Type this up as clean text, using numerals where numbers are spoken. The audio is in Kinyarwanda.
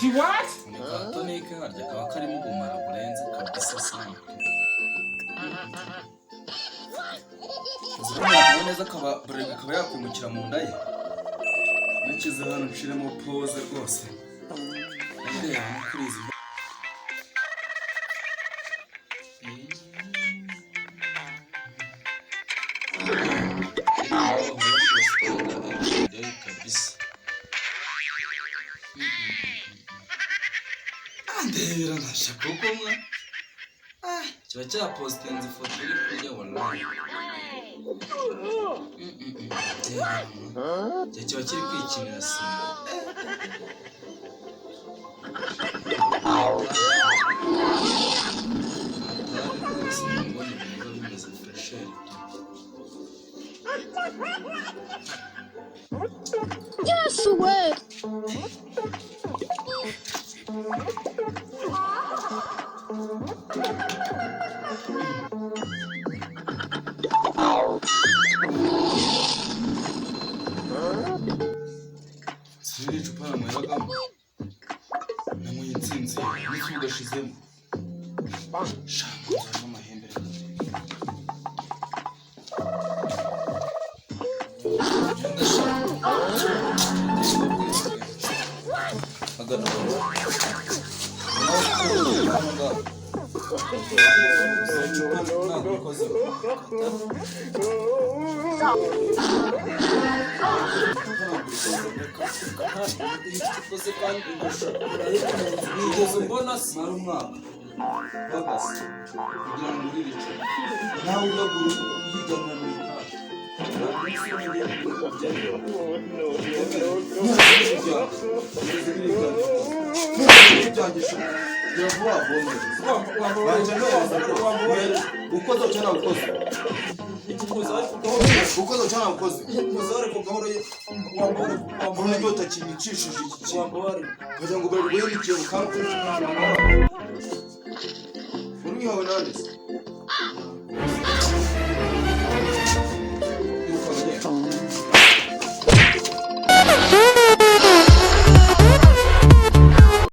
He what? Tonike harya kaba karimo ubumara burenze kabisa sana. Uzabona neza kaba burega kaba yakwimukira mu nda ye. Nakize hano nshiremo pose rwose. Ndeba mukurizi. Ndebera nkashaka uko mwe kiba cyapositinze ifoto iri kurya wallahi kiba kiri kwikinira sima Yes, way. Siri icupa namweragamo namuye intsinzi n'iki ugashizemo shaka nzana amahembe mbona simara umwaka bagase kugira ngo muri bice nawe ujya guhiganira mu ukoze cyane ukoze ukoze cyane ukoze muzare ko gahoro wambare ko utakimicishije iki wambare kugira ngo bari guhera ikiyo kandi uri hawe nandese